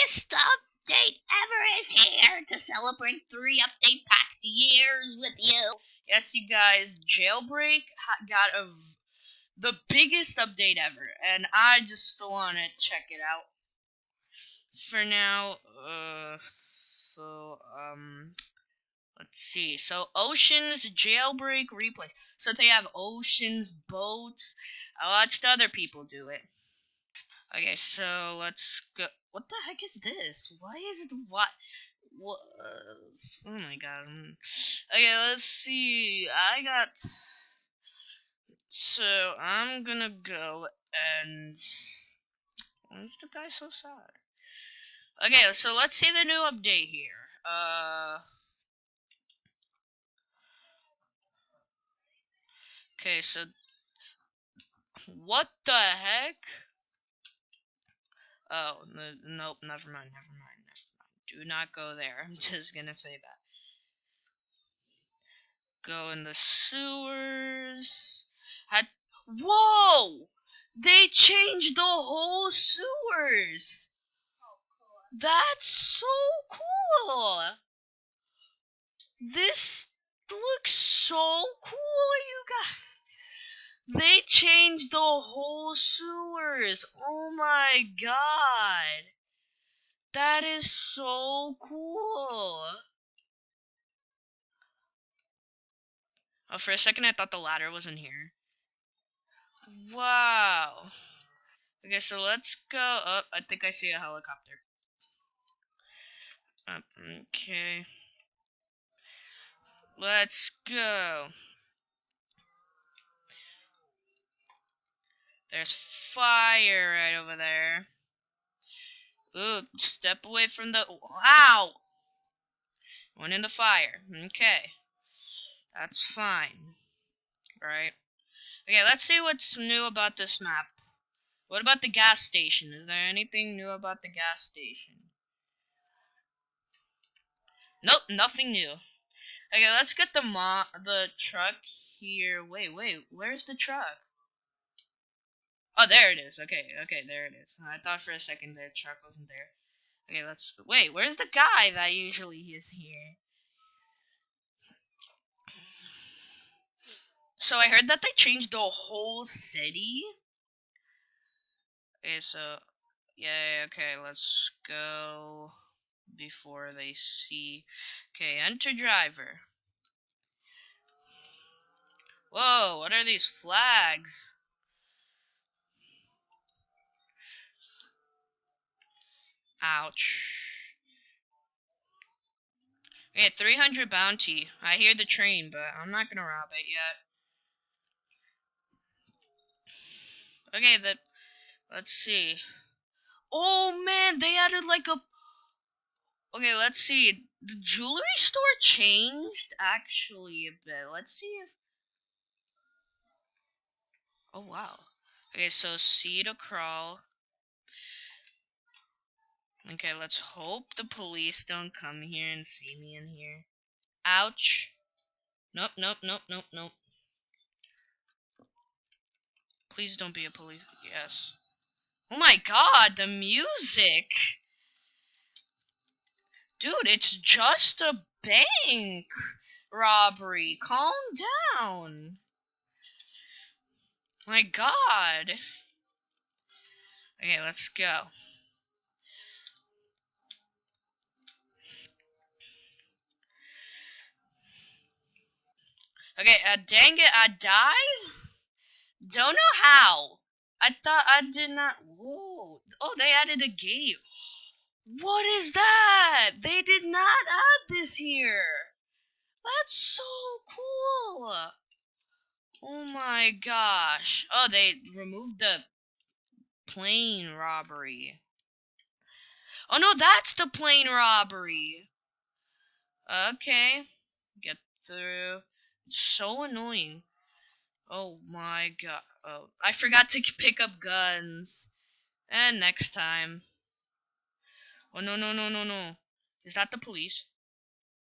biggest update ever is here to celebrate 3 update-packed years with you. Yes, you guys, Jailbreak got the biggest update ever, and I just want to check it out. For now, let's see. So, Ocean's Jailbreak replay. So, they have Ocean's boats. I watched other people do it. Okay, so let's go. What the heck is this? Why is the what? What? Oh my god. Okay, let's see. So I'm gonna go and. Why is the guy so sad? Okay, so let's see the new update here. Okay, so what the heck? Oh, nope, never mind. Do not go there. I'm just gonna say that. Go in the sewers. Whoa! They changed the whole sewers! That's so cool! This looks so cool, you guys! They changed the whole sewers! Oh my god! That is so cool! Oh, for a second I thought the ladder wasn't here. Wow! Okay, so let's go up. I think I see a helicopter. Okay. Let's go. There's fire right over there. Ooh, step away from the... Ow! Went in the fire. Okay. That's fine. Right. Okay, let's see what's new about this map. What about the gas station? Is there anything new about the gas station? Nope, nothing new. Okay, let's get the truck here. Wait, where's the truck? Oh, there it is. Okay, there it is. I thought for a second the truck wasn't there. Okay, wait, where's the guy that usually is here? So I heard that they changed the whole city. Okay, so yeah, okay, let's go before they see. Okay, enter driver. Whoa, what are these flags? Ouch. Okay, 300 bounty. I hear the train, but I'm not gonna rob it yet. Okay, let's see. Oh man, they added like a... Okay, let's see. The jewelry store changed actually a bit. Let's see if... Oh wow. Okay, so C to crawl. Okay, let's hope the police don't come here and see me in here. Ouch. Nope. Please don't be a police. Yes. Oh my god, the music! Dude, it's just a bank robbery. Calm down. My god. Okay, let's go. Okay, dang it, I died? Don't know how. I thought I did not... Whoa. Oh, they added a gate. What is that? They did not add this here. That's so cool. Oh my gosh. Oh, they removed the plane robbery. Oh no, that's the plane robbery. Okay. Get through. It's so annoying. Oh my god. Oh, I forgot to pick up guns. And next time. Oh no. Is that the police?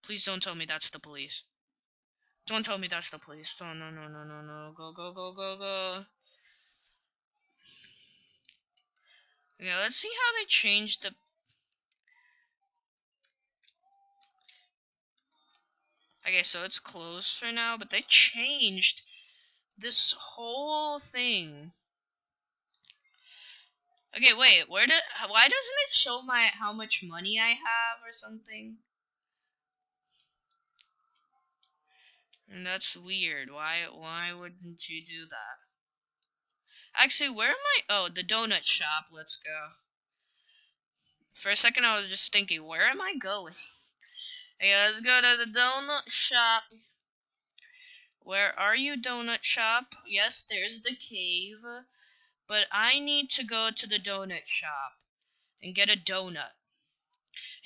Please don't tell me that's the police. Don't tell me that's the police. Oh no. Go. Yeah, let's see how they changed the... Okay, so it's closed for now, but they changed this whole thing. Okay, wait, why doesn't it show how much money I have or something? And that's weird. Why wouldn't you do that? Actually, where am I? Oh, the donut shop. Let's go. For a second, I was just thinking, where am I going? Okay, let's go to the donut shop. Where are you, donut shop? Yes, there's the cave. But I need to go to the donut shop and get a donut.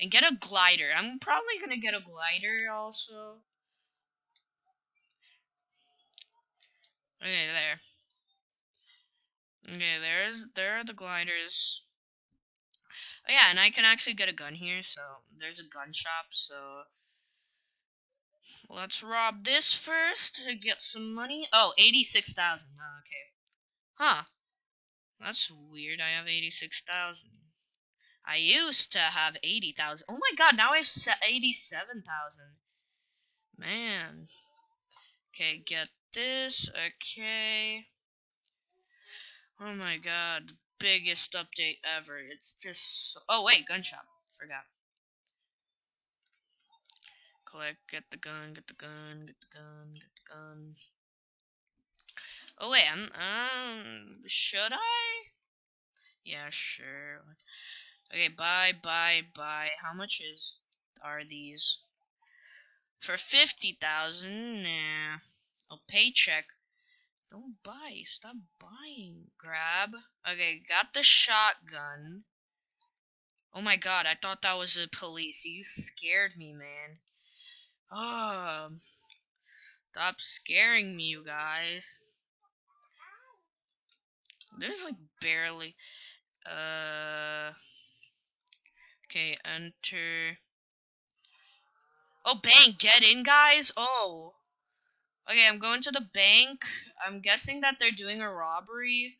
And get a glider. I'm probably gonna get a glider also. Okay, there. Okay, there are the gliders. Oh yeah, and I can actually get a gun here, so there's a gun shop, so let's rob this first to get some money. Oh, 86,000. Oh, okay. Huh. That's weird. I have 86,000. I used to have 80,000. Oh my god, now I have 87,000. Man. Okay, get this. Okay. Oh my god, biggest update ever. It's just oh wait, gun shop. Forgot. Collect, get the gun, get the gun, get the gun, get the gun. Oh wait, should I? Yeah, sure. Okay, buy. How much are these? For 50,000? Nah. Oh, paycheck. Don't buy. Stop buying. Grab. Okay, got the shotgun. Oh my god, I thought that was the police. You scared me, man. Oh, stop scaring me, you guys. There's like barely. Okay, enter. Oh, bank, get in, guys. Oh. Okay, I'm going to the bank. I'm guessing that they're doing a robbery.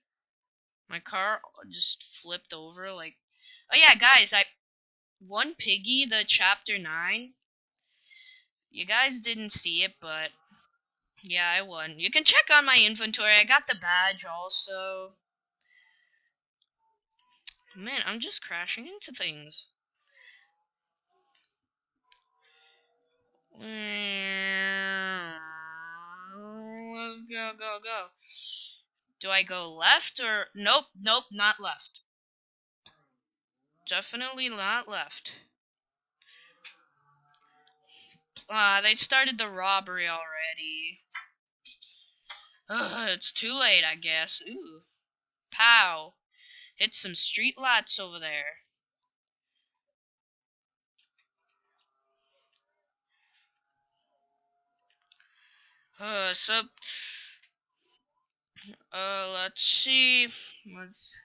My car just flipped over, like. Oh yeah, guys, I won Piggy, the chapter 9. You guys didn't see it, but yeah, I won. You can check on my inventory. I got the badge also. Man, I'm just crashing into things. Let's go. Do I go left or... Nope, not left. Definitely not left. They started the robbery already. It's too late, I guess. Ooh. Pow. Hit some street lights over there. So... let's see. Let's...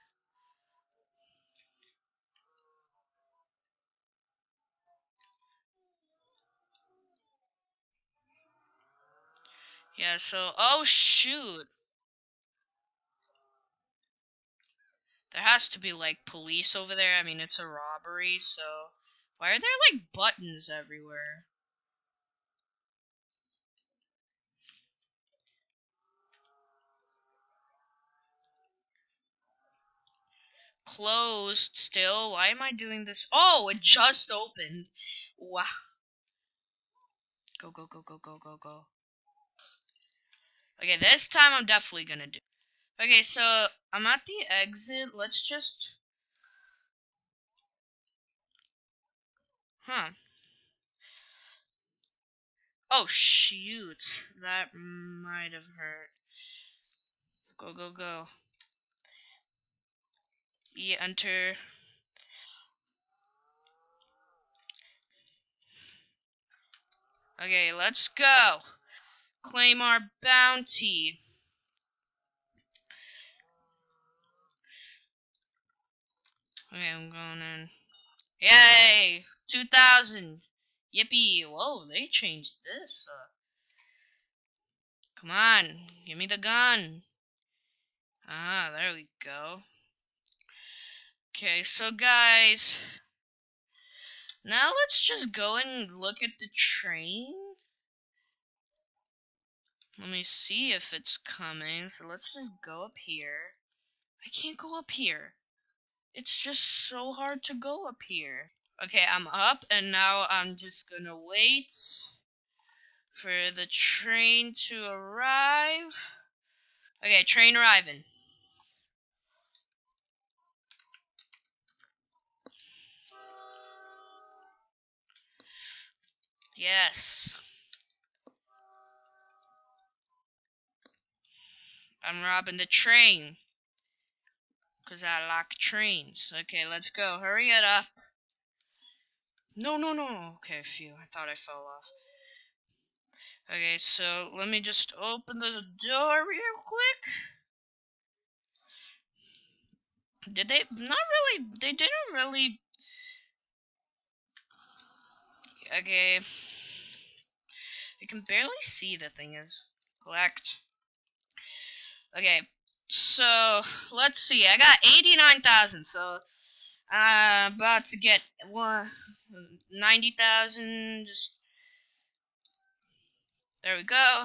Yeah, so... Oh, shoot. There has to be, like, police over there. I mean, it's a robbery, so... Why are there, like, buttons everywhere? Closed still. Why am I doing this? Oh, it just opened. Wow. Go. Okay, this time I'm definitely gonna do. Okay, so I'm at the exit. Let's just... Huh. Oh, shoot. That might have hurt. Go. Yeah, enter. Okay, let's go. Claim our bounty. Okay, I'm going in. Yay! 2,000. Yippee. Whoa, they changed this. Come on. Give me the gun. Ah, there we go. Okay, so guys, now let's just go and look at the train. Let me see if it's coming. So let's just go up here. I can't go up here. It's just so hard to go up here. Okay, I'm up, and now I'm just gonna wait for the train to arrive. Okay, train arriving. Yes. I'm robbing the train. Because I like trains. Okay, let's go. Hurry it up. No, no, no. Okay, phew. I thought I fell off. Okay, so let me just open the door real quick. Did they? Not really. They didn't really. Okay. I can barely see the thing is. Collect. Okay, so let's see. I got 89,000, so I'm about to get 90,000. Just there we go.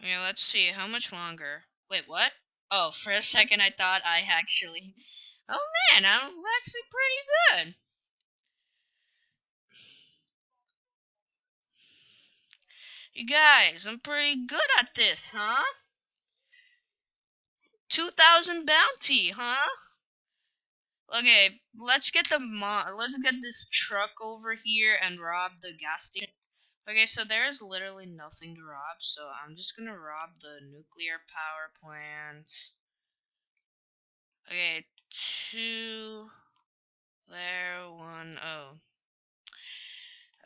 Yeah, let's see. How much longer? Wait, what? Oh, for a second I thought I actually. Oh man, I'm actually pretty good. You guys, I'm pretty good at this, huh? 2,000 bounty, huh? Okay, let's get this truck over here and rob the gas station. Okay, so there's literally nothing to rob, so I'm just gonna rob the nuclear power plant. Okay, two there, one. Oh.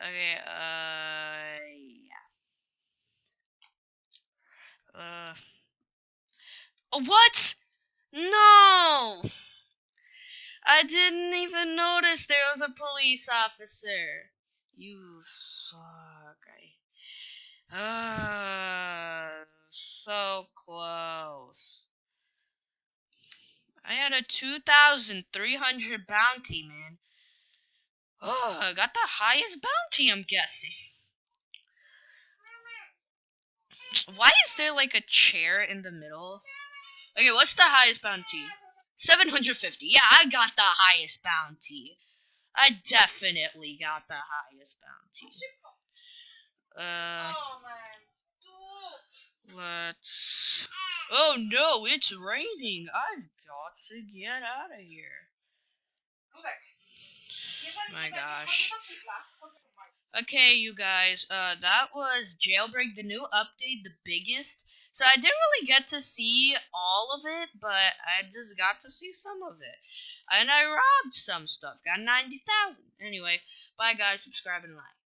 Okay, yeah. What? No! I didn't even notice there was a police officer. You suck. So close. I had a 2,300 bounty, man. Oh, I got the highest bounty, I'm guessing. Why is there like a chair in the middle? Okay, what's the highest bounty? 750. Yeah, I got the highest bounty. I definitely got the highest bounty. Let's... Oh no, it's raining. I've got to get out of here. My gosh. Okay, you guys, that was Jailbreak, the new update, the biggest. So I didn't really get to see all of it, but I just got to see some of it. And I robbed some stuff, got 90,000. Anyway, bye guys, subscribe and like.